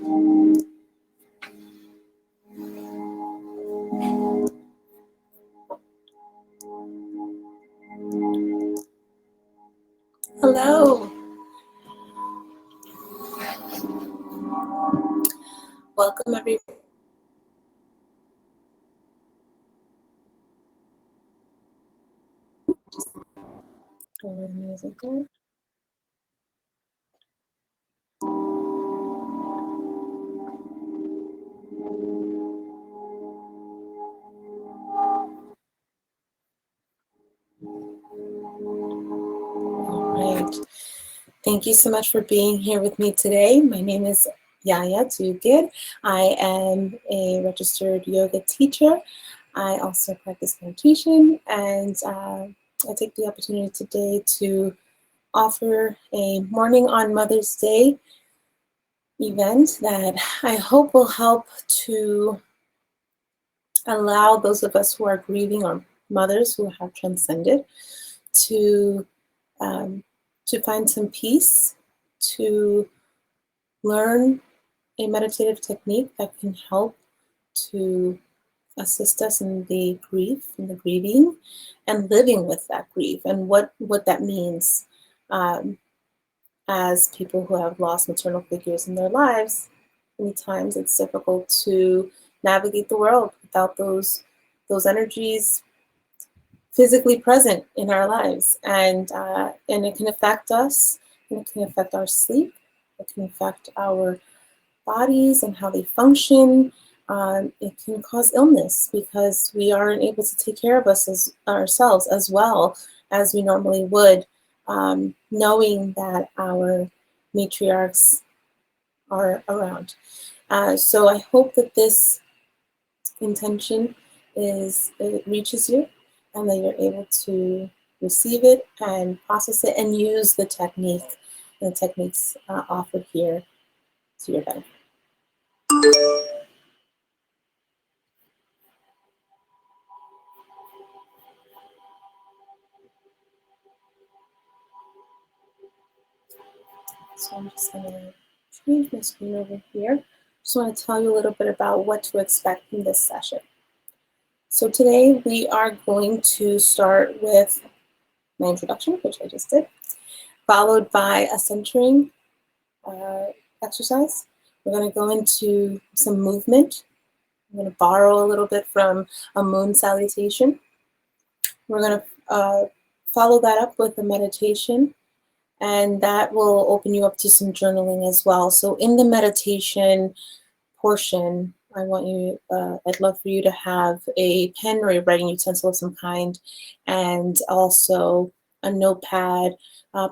Hello. Welcome, everyone. Music there. All right. Thank you so much for being here with me today. My name is Yaya Tugid. I am a registered yoga teacher. I also practice meditation, and I take the opportunity today to offer a Morning on Mother's Day event that I hope will help to allow those of us who are grieving our mothers who have transcended to find some peace, to learn a meditative technique that can help to assist us in the grief, in the grieving, and living with that grief, and what that means as people who have lost maternal figures in their lives. Many times it's difficult to navigate the world without those energies physically present in our lives, and it can affect us, and it can affect our sleep, it can affect our bodies and how they function. It can cause illness because we aren't able to take care of ourselves as well as we normally would, knowing that our matriarchs are around. So I hope that this intention it reaches you, and that you're able to receive it and process it and use the techniques offered here to your benefit. So I'm just going to change my screen over here. Just want to tell you a little bit about what to expect from this session. So today we are going to start with my introduction, which I just did, followed by a centering exercise. We're going to go into some movement. I'm going to borrow a little bit from a moon salutation. We're going to follow that up with a meditation, and that will open you up to some journaling as well. So in the meditation portion, I want you, I'd love for you to have a pen or a writing utensil of some kind, and also a notepad,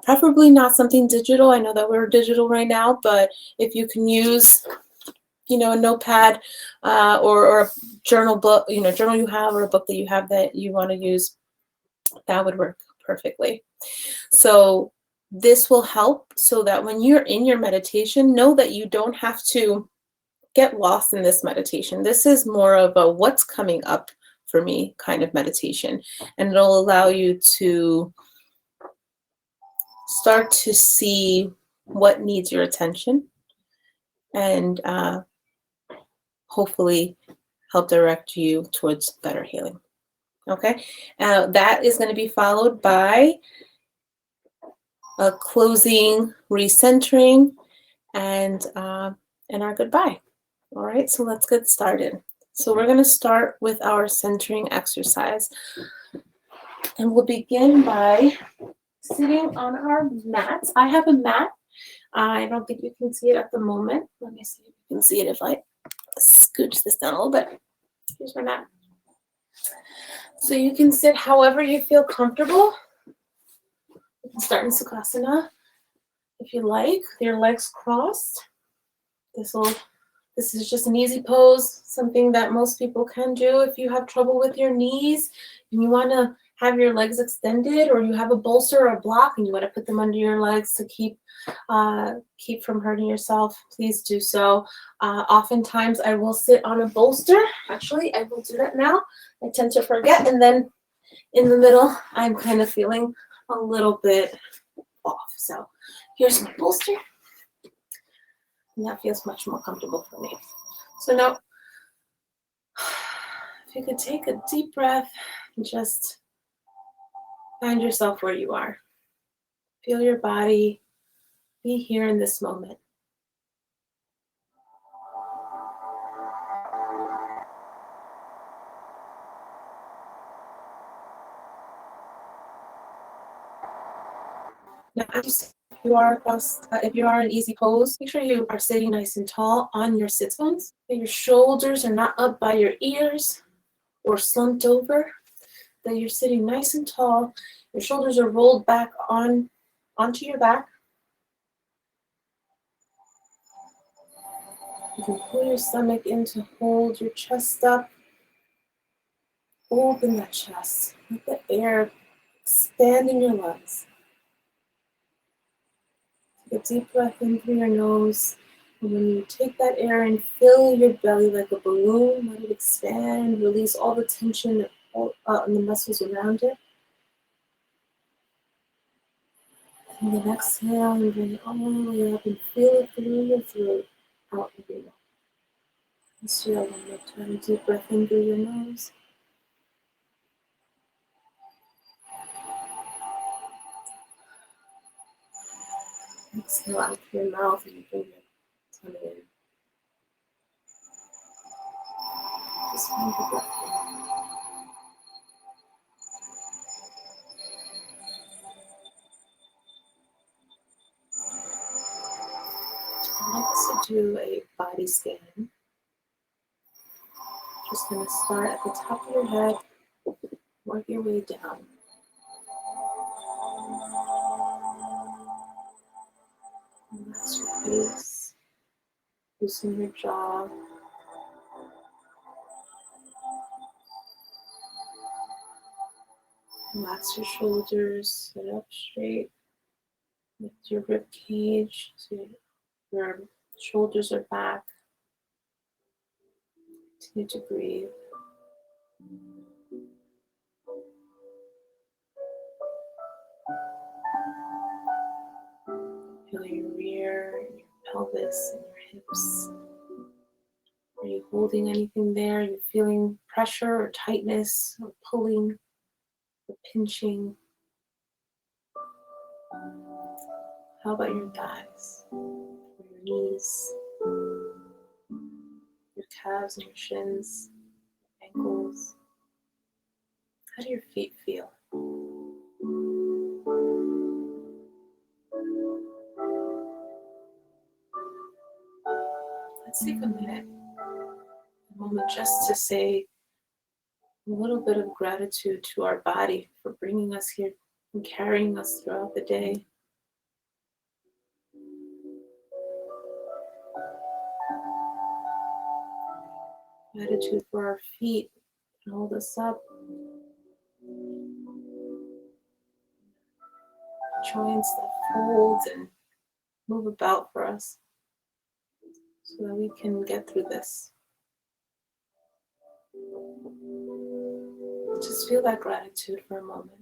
preferably not something digital. I know that we're digital right now, but if you can use, a notepad or a journal book, journal you have, or a book that you have that you want to use, that would work perfectly. So this will help so that when you're in your meditation, know that you don't have to get lost in this meditation. This is more of a what's coming up for me kind of meditation, and it'll allow you to start to see what needs your attention, and hopefully help direct you towards better healing. Okay, that is going to be followed by a closing, recentering, and our goodbye. All right, so let's get started. So we're going to start with our centering exercise, and we'll begin by sitting on our mats. I have a mat. I don't think you can see it at the moment. Let me see if you can see it if I scooch this down a little bit. Here's my mat. So you can sit however you feel comfortable. You can start in Sukhasana if you like, your legs crossed. This is just an easy pose, something that most people can do. If you have trouble with your knees and you want to have your legs extended, or you have a bolster or a block and you want to put them under your legs to keep from hurting yourself, please do so. Oftentimes I will sit on a bolster. Actually, I will do that now. I tend to forget, and then in the middle, I'm kind of feeling a little bit off. So here's my bolster. And that feels much more comfortable for me. So now, if you could take a deep breath and just find yourself where you are. Feel your body. Be here in this moment. Now, if you are in easy pose, make sure you are sitting nice and tall on your sit bones. That your shoulders are not up by your ears or slumped over. That you're sitting nice and tall. Your shoulders are rolled back onto your back. You can pull your stomach in to hold your chest up. Open that chest. Let the air expand in your lungs. Take a deep breath in through your nose. And when you take that air in, fill your belly like a balloon. Let it expand. Release all the tension in the muscles around it. And then exhale and bring it all the way up and feel it through your throat, out of your mouth. Let's do that one more time. Deep breath in through your nose. Exhale out through your mouth and bring your tummy in. Just find the breath in. I'd like us to do a body scan. Just going to start at the top of your head, work your way down. Relax your face, loosen your jaw. Relax your shoulders, sit up straight. Lift your rib cage so your shoulders are back. Continue to breathe. Feel your rear, your pelvis, and your hips. Are you holding anything there? Are you feeling pressure or tightness or pulling or pinching? How about your thighs, or your knees, your calves and your shins, ankles? How do your feet feel? Let's take a minute, a moment just to say a little bit of gratitude to our body for bringing us here and carrying us throughout the day. Gratitude for our feet that hold us up. Joints that fold and move about for us so that we can get through this. Just feel that gratitude for a moment.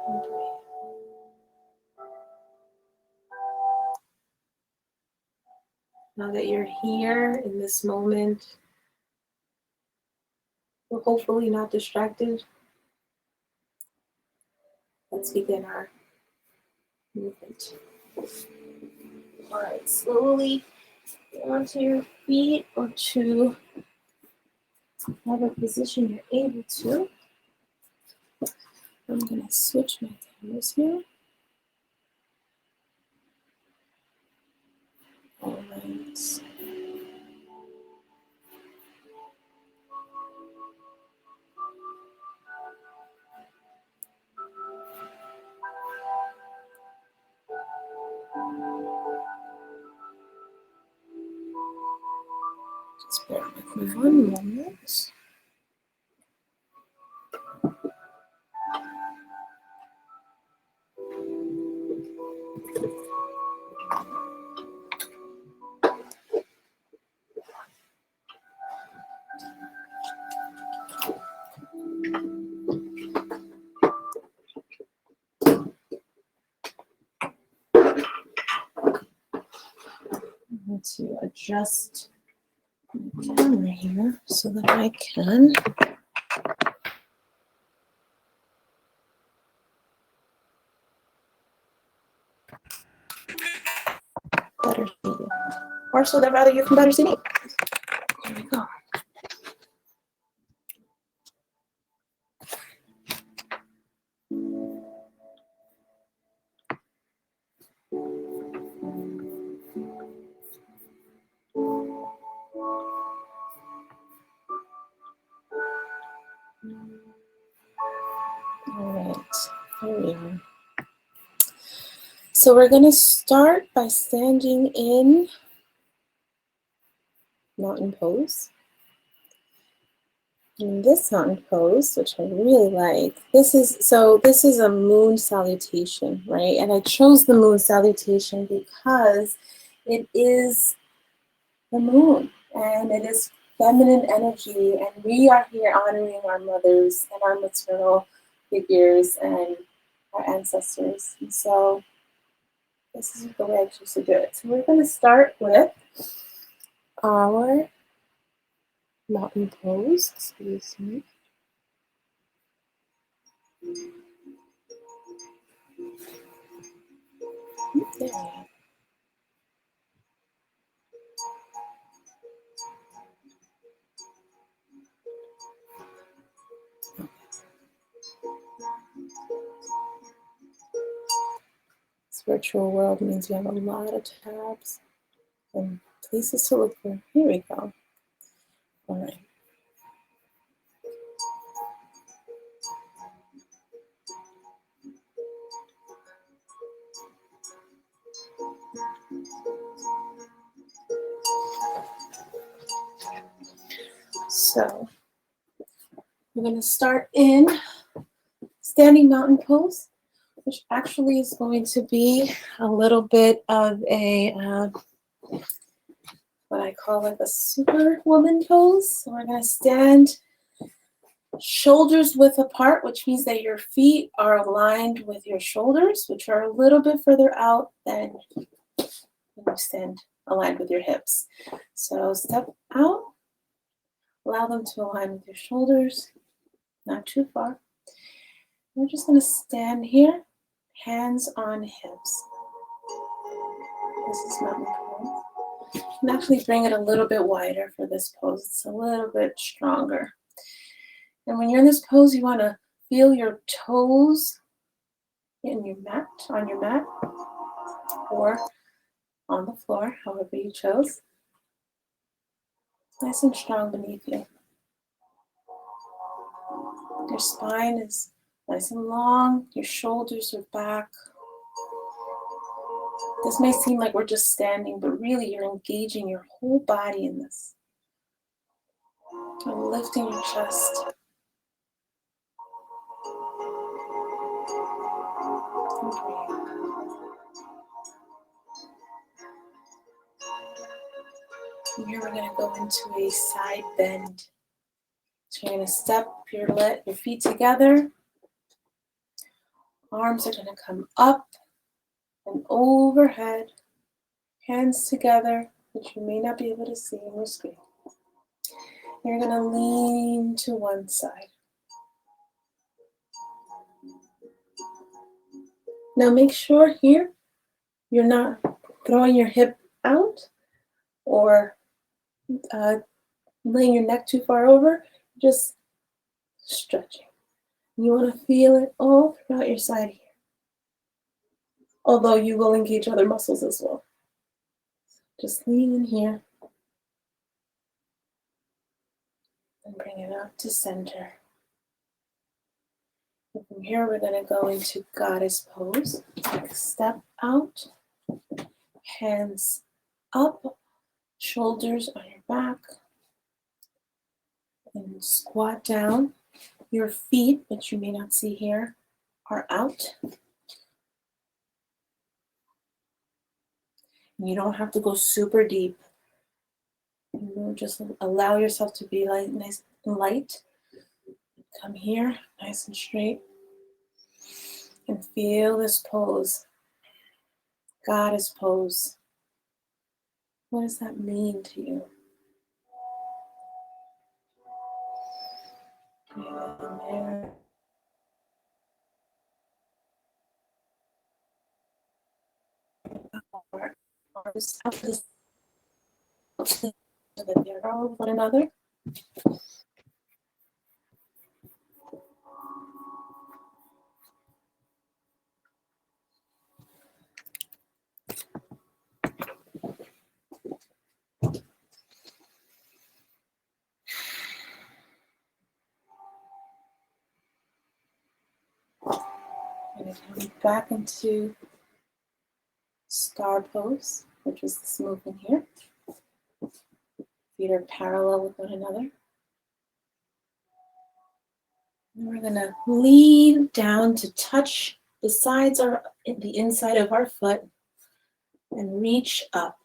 And breathe. Now that you're here in this moment, we're hopefully not distracted. Let's begin our movement. All right, slowly get onto your feet or to whatever position you're able to. I'm going to switch my cameras here. All right. Just bear with me one moment. adjust the camera here so that I can better see you. Or so that rather you can better see me. Here we go. All right, here we are. So we're going to start by standing in mountain pose. In this mountain pose, which I really like, this is a moon salutation, right? And I chose the moon salutation because it is the moon and it is feminine energy, and we are here honoring our mothers and our maternal figures and our ancestors. And so this is the way I choose to do it. So we're going to start with our mountain pose. Excuse me. There we go. This virtual world means we have a lot of tabs and places to look for. Here we go. All right. So we're going to start in standing mountain pose, which actually is going to be a little bit of a, what I call like a superwoman pose. So we're going to stand shoulders width apart, which means that your feet are aligned with your shoulders, which are a little bit further out than when you stand aligned with your hips. So step out, allow them to align with your shoulders, not too far. We're just going to stand here, hands on hips. This is mountain pose. And actually bring it a little bit wider for this pose. It's a little bit stronger. And when you're in this pose, you want to feel your toes in your mat, on your mat, or on the floor, however you chose. Nice and strong beneath you. Your spine is nice and long. Your shoulders are back. This may seem like we're just standing, but really you're engaging your whole body in this. And lifting your chest. And breathe. And here we're going to go into a side bend. So you're going to step your feet together. Arms are going to come up and overhead. Hands together, which you may not be able to see on your screen. You're going to lean to one side. Now make sure here you're not throwing your hip out or laying your neck too far over, just stretching. You want to feel it all throughout your side here, although you will engage other muscles as well. Just lean in here and bring it up to center. And from here, we're going to go into goddess pose. Take a step out, hands up, shoulders on your back, and squat down. Your feet, which you may not see here, are out. You don't have to go super deep. Just allow yourself to be nice and light. Come here, nice and straight. And feel this pose, goddess pose. What does that mean to you? Breathe in there. Arms out to the so that they're all with one another. And come back into star pose, which is this movement here. Feet are parallel with one another. And we're going to lean down to touch the sides or the inside of our foot and reach up.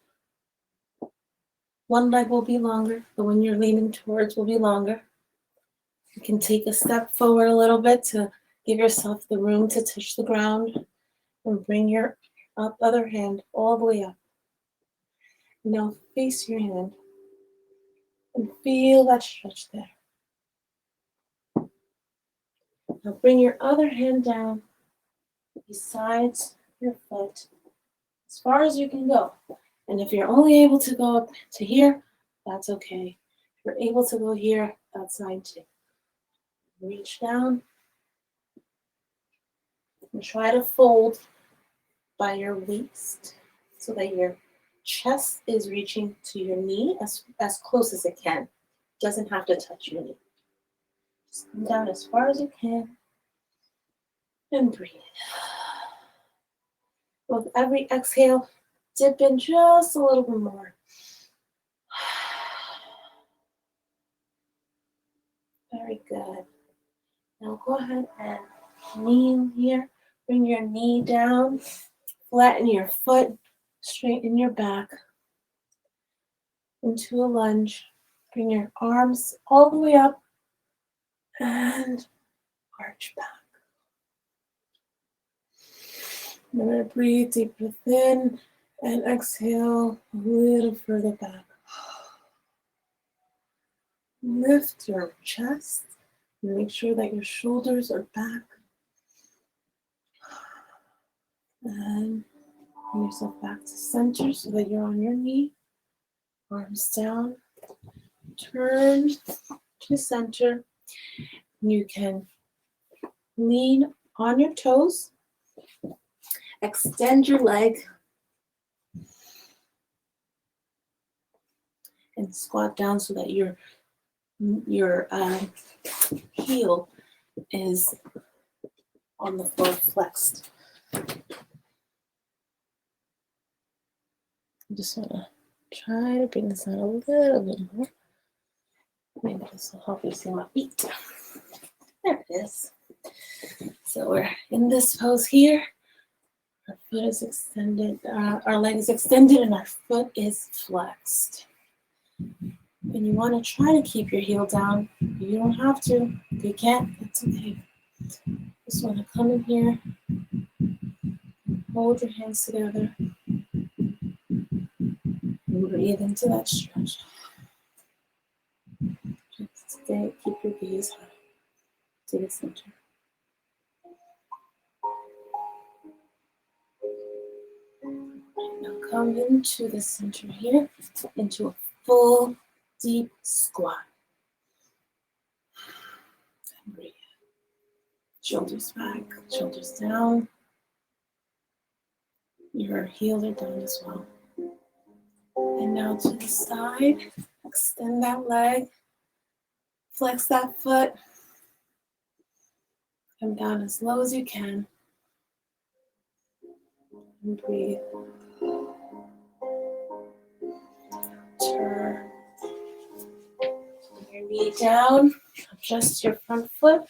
One leg will be longer. The one you're leaning towards will be longer. You can take a step forward a little bit to give yourself the room to touch the ground and bring your other hand all the way up. Now face your hand and feel that stretch there. Now bring your other hand down besides your foot as far as you can go. And if you're only able to go up to here, that's okay. If you're able to go here, that's fine too. Reach down and try to fold by your waist so that your chest is reaching to your knee as close as it can. It doesn't have to touch your knee. Just come down as far as you can and breathe. With every exhale, dip in just a little bit more. Very good. Now go ahead and kneel here. Bring your knee down. Flatten your foot. Straighten your back into a lunge. Bring your arms all the way up and arch back. I'm going to breathe deep within and exhale a little further back. Lift your chest and make sure that your shoulders are back. And bring yourself back to center so that you're on your knee. Arms down. Turn to center. You can lean on your toes. Extend your leg. And squat down so that your heel is on the floor flexed. I just want to try to bring this out a little bit more. Maybe this will help you see my feet. There it is. So we're in this pose here. Our foot is extended, our leg is extended, and our foot is flexed. And you want to try to keep your heel down. You don't have to. If you can't, that's okay. Just want to come in here, hold your hands together, and breathe into that stretch. Just stay, keep your gaze high to the center. Now come into the center here, into a full deep squat. And breathe. Shoulders back, shoulders down. Your heels are down as well. And now to the side, extend that leg, flex that foot. Come down as low as you can. And breathe. Turn your knee down, adjust your front foot.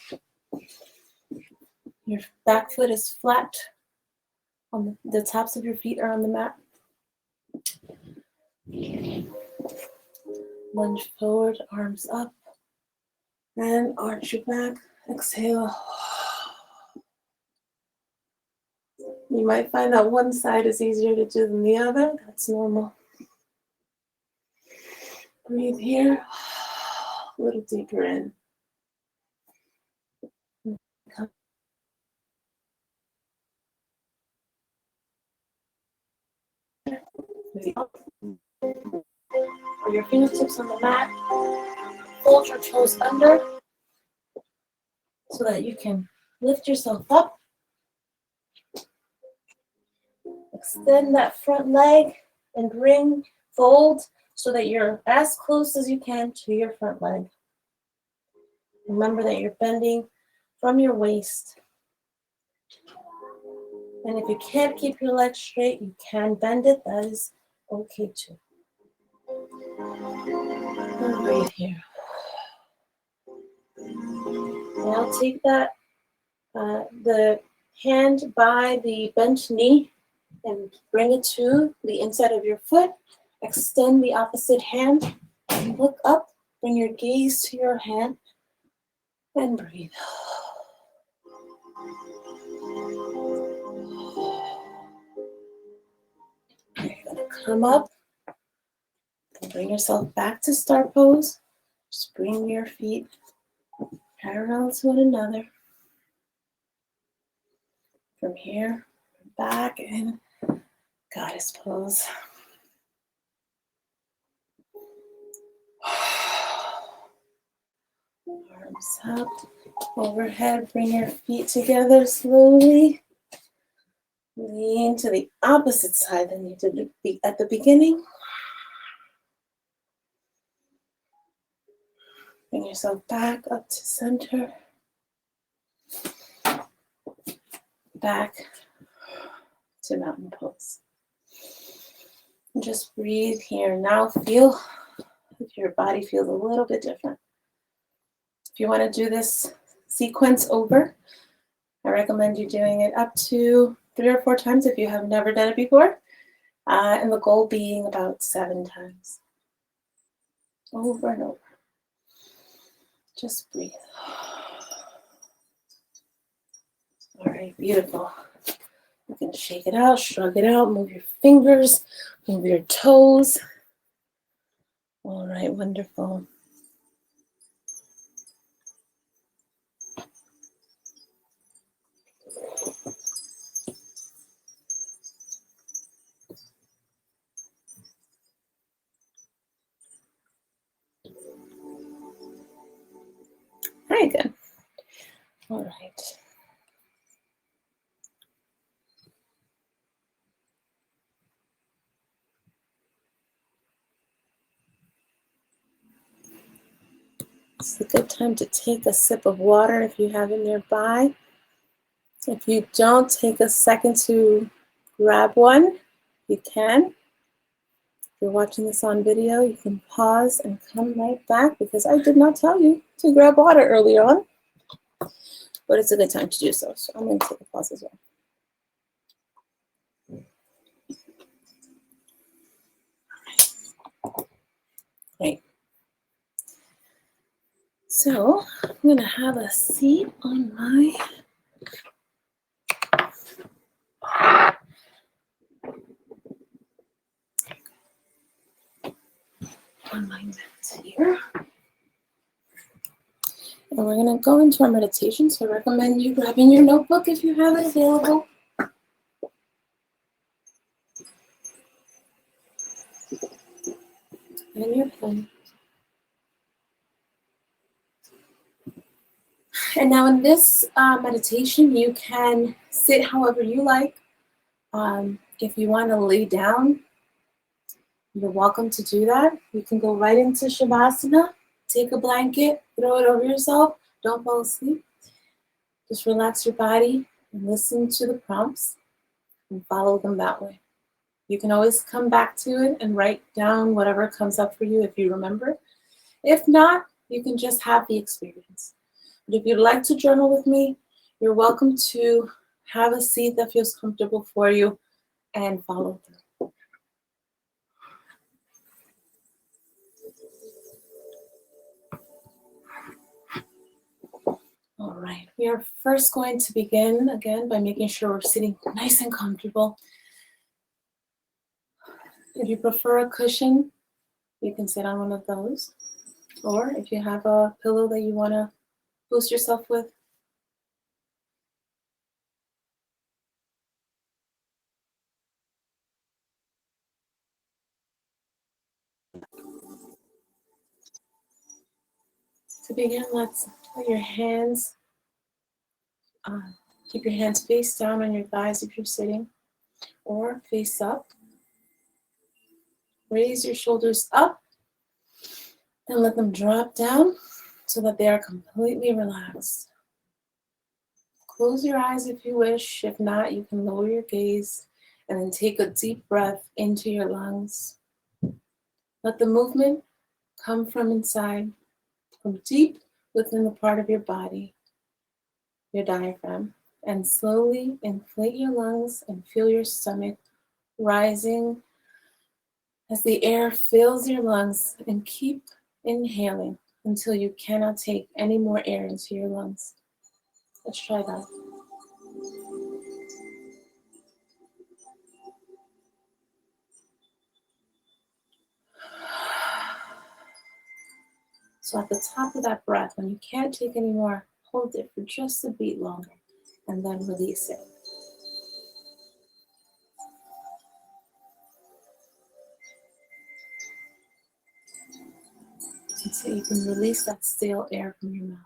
Your back foot is flat. On the tops of your feet are on the mat. Lunge forward, arms up, and arch your back. Exhale. You might find that one side is easier to do than the other. That's normal. Breathe here. A little deeper in. Or your fingertips on the mat. Fold your toes under so that you can lift yourself up. Extend that front leg and fold so that you're as close as you can to your front leg. Remember that you're bending from your waist. And if you can't keep your legs straight, you can bend it. That is okay too. And breathe here. Now take that, the hand by the bent knee and bring it to the inside of your foot. Extend the opposite hand and look up. Bring your gaze to your hand and breathe. You're going to come up and bring yourself back to start pose. Just bring your feet parallel to one another. From here, back in goddess pose. Arms up, overhead, bring your feet together slowly. Lean to the opposite side than you did at the beginning. Bring yourself back up to center. Back to mountain pose. And just breathe here. Now feel if your body feels a little bit different. If you want to do this sequence over, I recommend you doing it up to 3 or 4 times if you have never done it before. And the goal being about 7 times. Over and over. Just breathe. All right, beautiful. You can shake it out, shrug it out, move your fingers, move your toes. All right, wonderful. Very good. All right. It's a good time to take a sip of water if you have it nearby. If you don't, take a second to grab one. You can. If you're watching this on video, you can pause and come right back because I did not tell you to grab water earlier on. But it's a good time to do so. So I'm going to take a pause as well. Great. So I'm going to have a seat on my mat here. And we're going to go into our meditation. So I recommend you grabbing your notebook if you have it available. And your pen. And now in this meditation, you can sit however you like. If you want to lay down, you're welcome to do that. You can go right into Shavasana, take a blanket, throw it over yourself. Don't fall asleep. Just relax your body and listen to the prompts and follow them that way. You can always come back to it and write down whatever comes up for you if you remember. If not, you can just have the experience. But if you'd like to journal with me, you're welcome to have a seat that feels comfortable for you and follow through. All right, we are first going to begin again by making sure we're sitting nice and comfortable. If you prefer a cushion, You can sit on one of those. Or if you have a pillow that you want to boost yourself with, to begin, let's put your hands, keep your hands face down on your thighs if you're sitting, or face up. Raise your shoulders up and let them drop down so that they are completely relaxed. Close your eyes if you wish. If not, you can lower your gaze and then take a deep breath into your lungs. Let the movement come from inside, from deep within the part of your body, your diaphragm, and slowly inflate your lungs and feel your stomach rising as the air fills your lungs, and keep inhaling until you cannot take any more air into your lungs. Let's try that. So at the top of that breath, when you can't take any more, hold it for just a beat longer and then release it. And so you can release that stale air from your mouth.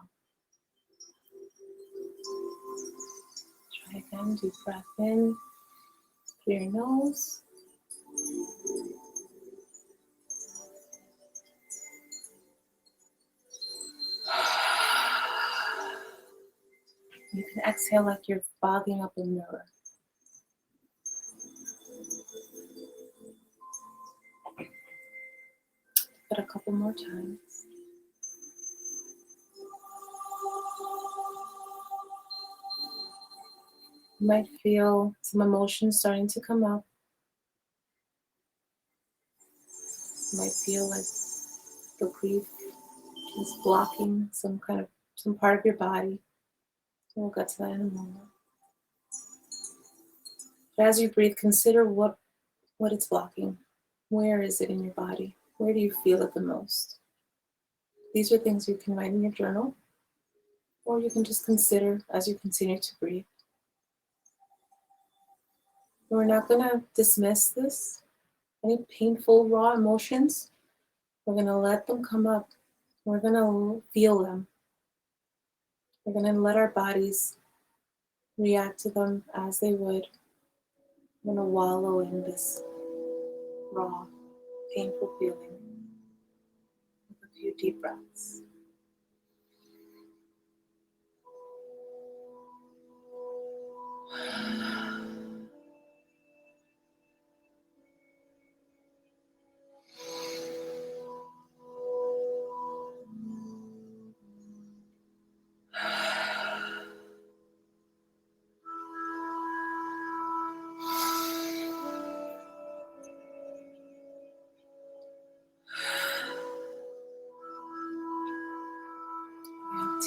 Try again, deep breath in through your nose. You can exhale like you're fogging up a mirror. But a couple more times. You might feel some emotions starting to come up. You might feel like the grief is blocking some part of your body. We'll get to that in a moment. But as you breathe, consider what it's blocking. Where is it in your body? Where do you feel it the most? These are things you can write in your journal, or you can just consider as you continue to breathe. We're not going to dismiss this. Any painful, raw emotions, we're going to let them come up. We're going to feel them. We're going to let our bodies react to them as they would. We're going to wallow in this raw, painful feeling with a few deep breaths.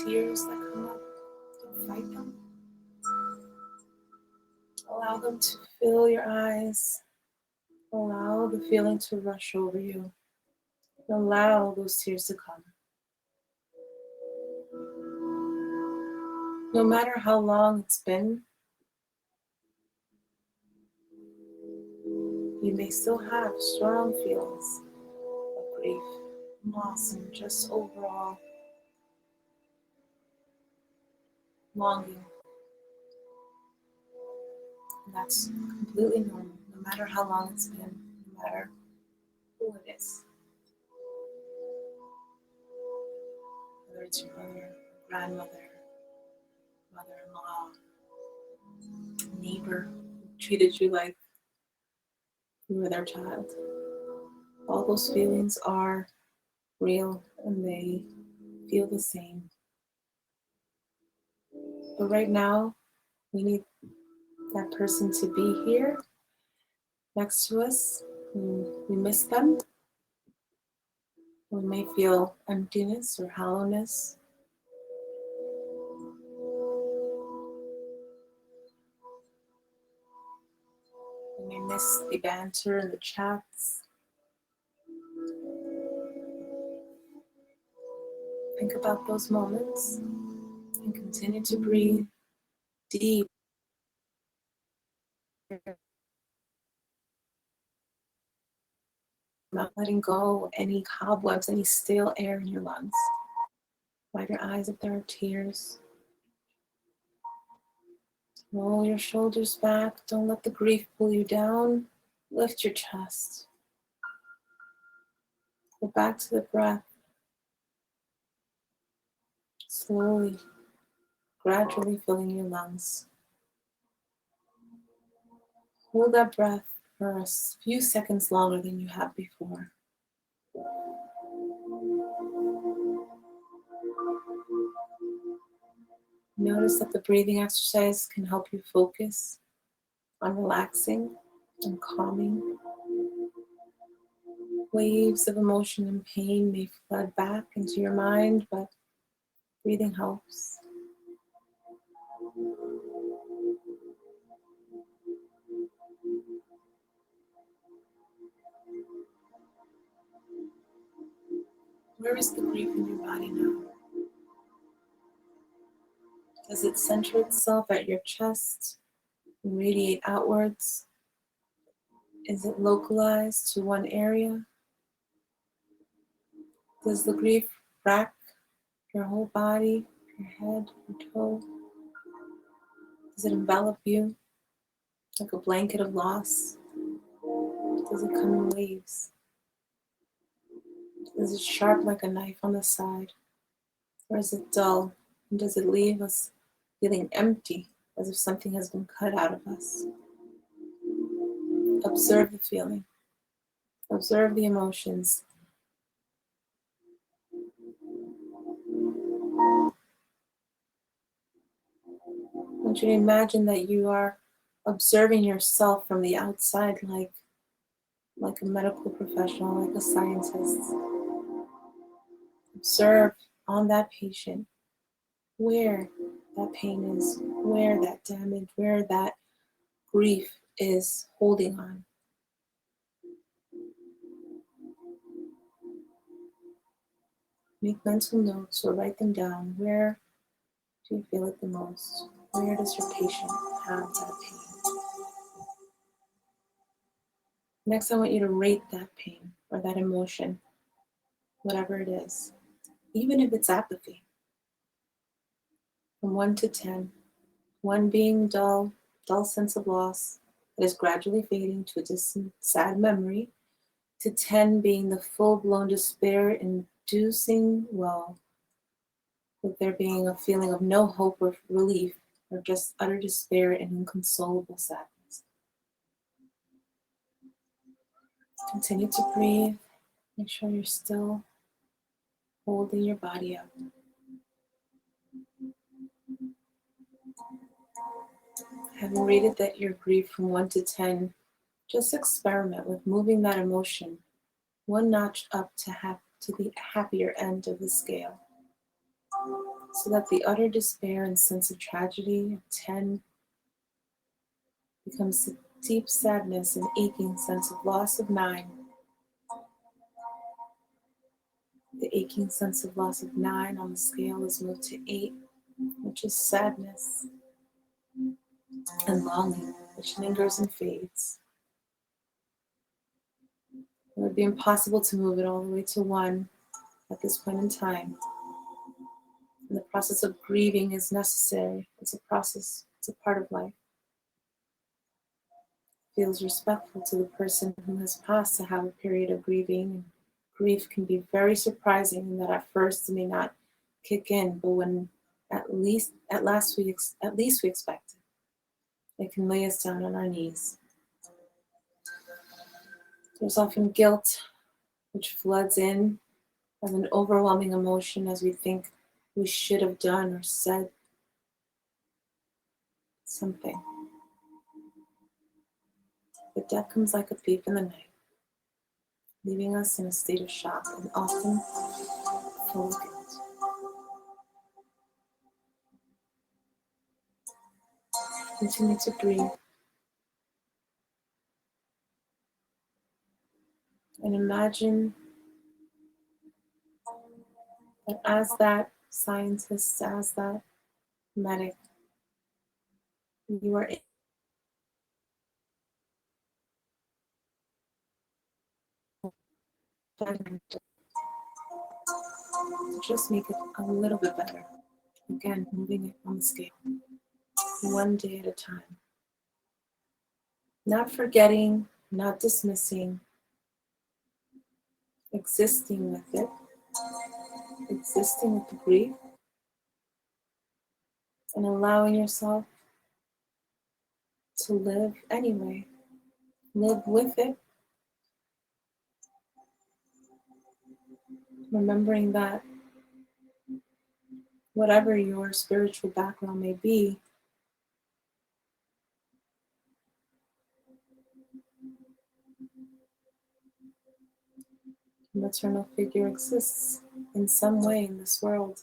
Tears that come up, don't fight them. Allow them to fill your eyes. Allow the feeling to rush over you. Allow those tears to come. No matter how long it's been, you may still have strong feelings of grief, loss, and just overall longing. And that's completely normal, no matter how long it's been, no matter who it is. Whether it's your mother, grandmother, mother-in-law, neighbor who treated you like you were their child. All those feelings are real and they feel the same. But right now, we need that person to be here next to us. We miss them. We may feel emptiness or hollowness. We may miss the banter and the chats. Think about those moments and continue to breathe deep. Not letting go any cobwebs, any stale air in your lungs. Wipe your eyes if there are tears. Roll your shoulders back. Don't let the grief pull you down. Lift your chest. Go back to the breath. Slowly, gradually filling your lungs. Hold that breath for a few seconds longer than you have before. Notice that the breathing exercise can help you focus on relaxing and calming. Waves of emotion and pain may flood back into your mind, but breathing helps. Where is the grief in your body now? Does it center itself at your chest and radiate outwards? Is it localized to one area? Does the grief rack your whole body, your head, your toe? Does it envelop you like a blanket of loss? Does it come in waves? Is it sharp like a knife on the side? Or is it dull? And does it leave us feeling empty, as if something has been cut out of us? Observe the feeling. Observe the emotions. I want you to imagine that you are observing yourself from the outside like a medical professional, like a scientist. Observe on that patient where that pain is, where that damage, where that grief is holding on. Make mental notes or write them down. Where do you feel it the most? Where does your patient have that pain? Next, I want you to rate that pain or that emotion, whatever it is, even if it's apathy, from 1 to 10. 1 being dull sense of loss that is gradually fading to a distant, sad memory, to 10 being the full-blown despair-inducing well, with there being a feeling of no hope or relief, or just utter despair and inconsolable sadness. Continue to breathe. Make sure you're still holding your body up. Having rated that your grief from 1 to 10, just experiment with moving that emotion 1 notch up to the happier end of the scale, so that the utter despair and sense of tragedy of 10 becomes the deep sadness and aching sense of loss of 9. The aching sense of loss of 9 on the scale is moved to 8, which is sadness, and longing, which lingers and fades. It would be impossible to move it all the way to 1 at this point in time. And the process of grieving is necessary. It's a process, it's a part of life. It feels respectful to the person who has passed to have a period of grieving. And grief can be very surprising in that at first it may not kick in, but when at least we expect it can lay us down on our knees. There's often guilt, which floods in as an overwhelming emotion as we think we should have done or said something. But death comes like a thief in the night, leaving us in a state of shock and often full of guilt. Continue to breathe and imagine And as that scientist, as that medic, you are in just make it a little bit better. Again, moving it on the scale, one day at a time. Not forgetting, not dismissing, existing with it, existing with the grief, and allowing yourself to live anyway. Live with it, remembering that whatever your spiritual background may be, a maternal figure exists in some way in this world.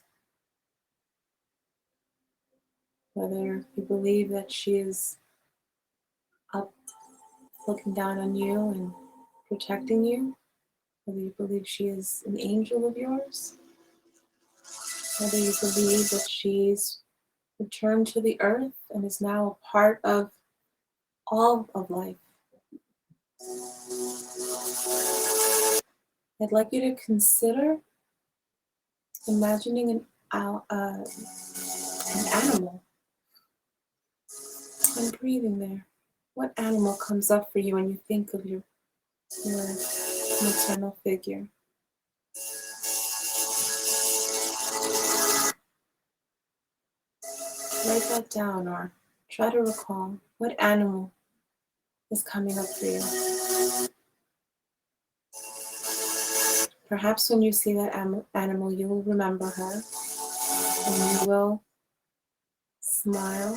Whether you believe that she is up looking down on you and protecting you, whether you believe she is an angel of yours, whether you believe that she's returned to the earth and is now a part of all of life. I'd like you to consider imagining an animal and breathing there. What animal comes up for you when you think of your maternal figure? Write that down or try to recall what animal is coming up for you. Perhaps when you see that animal, you will remember her and you will smile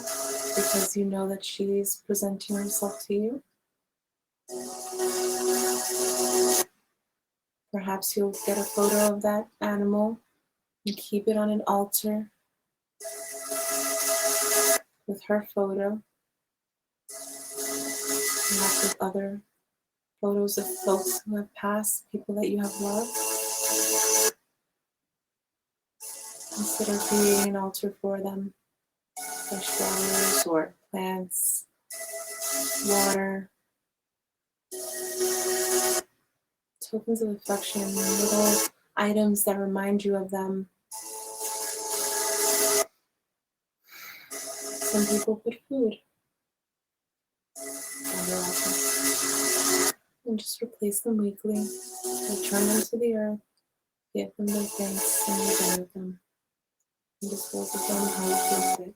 because you know that she's presenting herself to you. Perhaps you'll get a photo of that animal and keep it on an altar with her photo, perhaps with other photos of folks who have passed, people that you have loved. Consider creating an altar for them, fresh flowers or plants, water, tokens of affection, little items that remind you of them. Some people put food on their altar and just replace them weekly, return them to the earth, give them their thanks, and you're done with them. And dispose of them how you feel fit.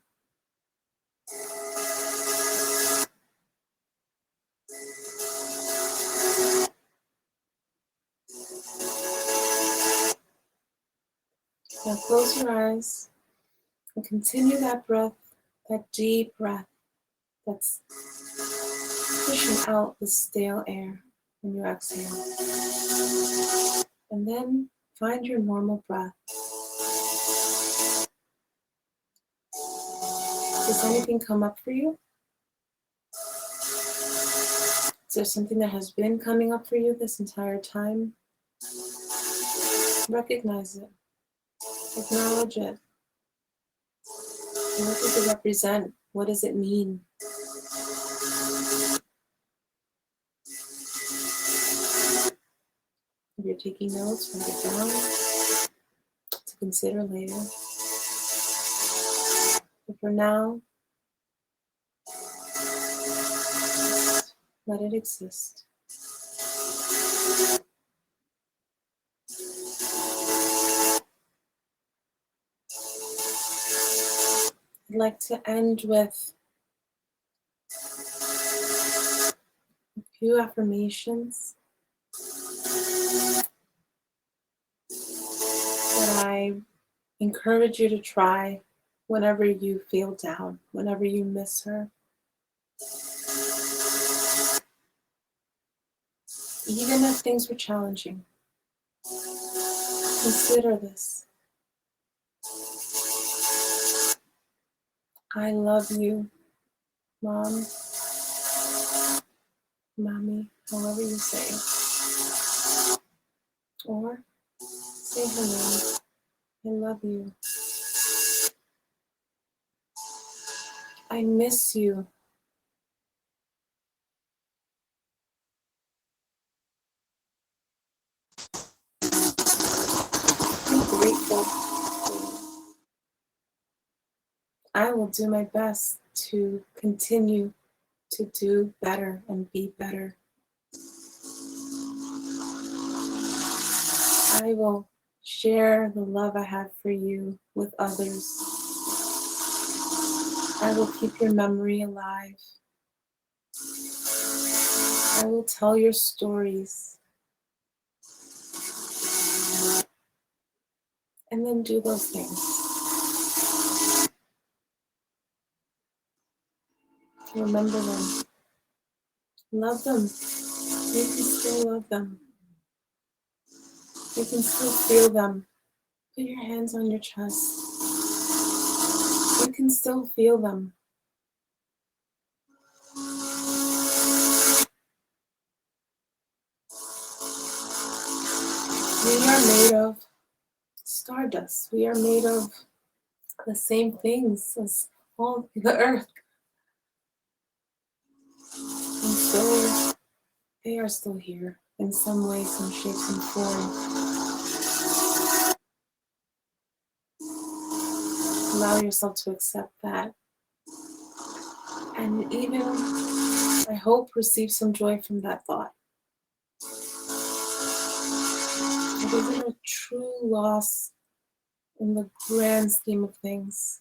Now close your eyes and continue that breath, that deep breath that's pushing out the stale air when you exhale. And then find your normal breath. Does anything come up for you? Is there something that has been coming up for you this entire time? Recognize it. Acknowledge it. What does it represent? What does it mean? If you're taking notes, write it down to consider later. But for now, let it exist. I'd like to end with a few affirmations that I encourage you to try whenever you feel down, whenever you miss her. Even if things were challenging, consider this. I love you, Mom, Mommy, however you say it. Or say her name. I love you. I miss you. I'm grateful for you. I will do my best to continue to do better and be better. I will share the love I have for you with others. I will keep your memory alive. I will tell your stories. And then do those things. Remember them. Love them. You can still love them. You can still feel them. Put your hands on your chest. You can still feel them. We are made of stardust. We are made of the same things as all the earth. And so they are still here in some way, some shape, some form. Allow yourself to accept that. And even, I hope, receive some joy from that thought. It isn't a true loss in the grand scheme of things,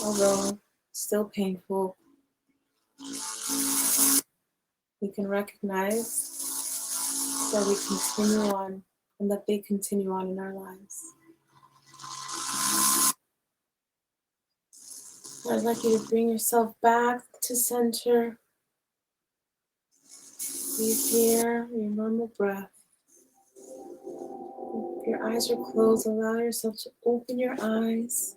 although still painful. We can recognize that we continue on and that they continue on in our lives. I'd like you to bring yourself back to center. Breathe here, your normal breath. If your eyes are closed, allow yourself to open your eyes.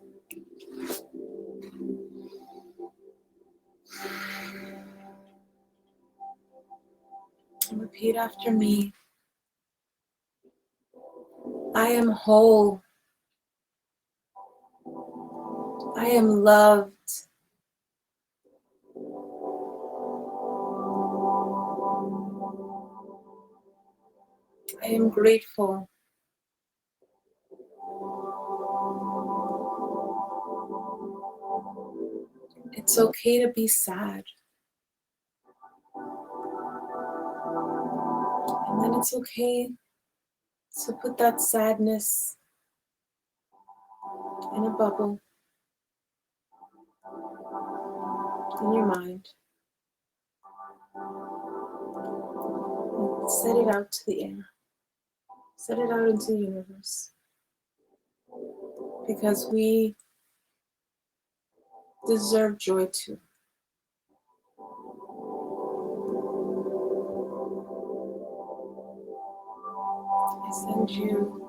And repeat after me. I am whole. I am loved. I am grateful. It's okay to be sad. And then it's okay to put that sadness in a bubble in your mind. And set it out to the air. Set it out into the universe. Because we deserve joy too. I send you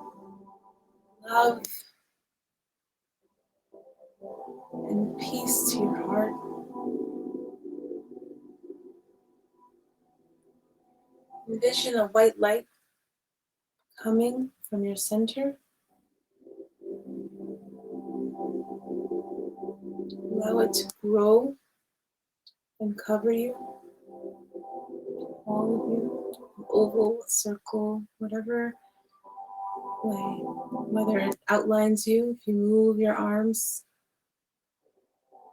love and peace to your heart. Envision a white light coming from your center. Allow it to grow and cover you, all of you, oval, circle, whatever way, whether it outlines you, if you move your arms,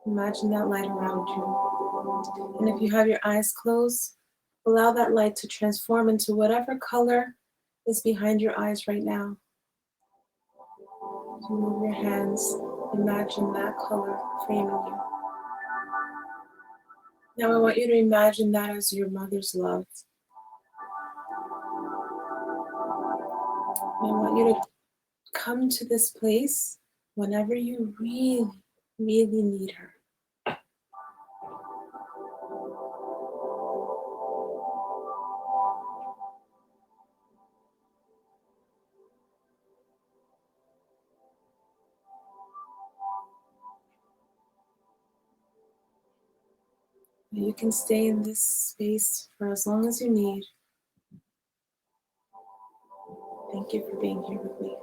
imagine that light around you. And if you have your eyes closed, allow that light to transform into whatever color is behind your eyes right now. As you move your hands, imagine that color framing you. Now I want you to imagine that as your mother's love. And I want you to come to this place whenever you really, really need her. You can stay in this space for as long as you need. Thank you for being here with me.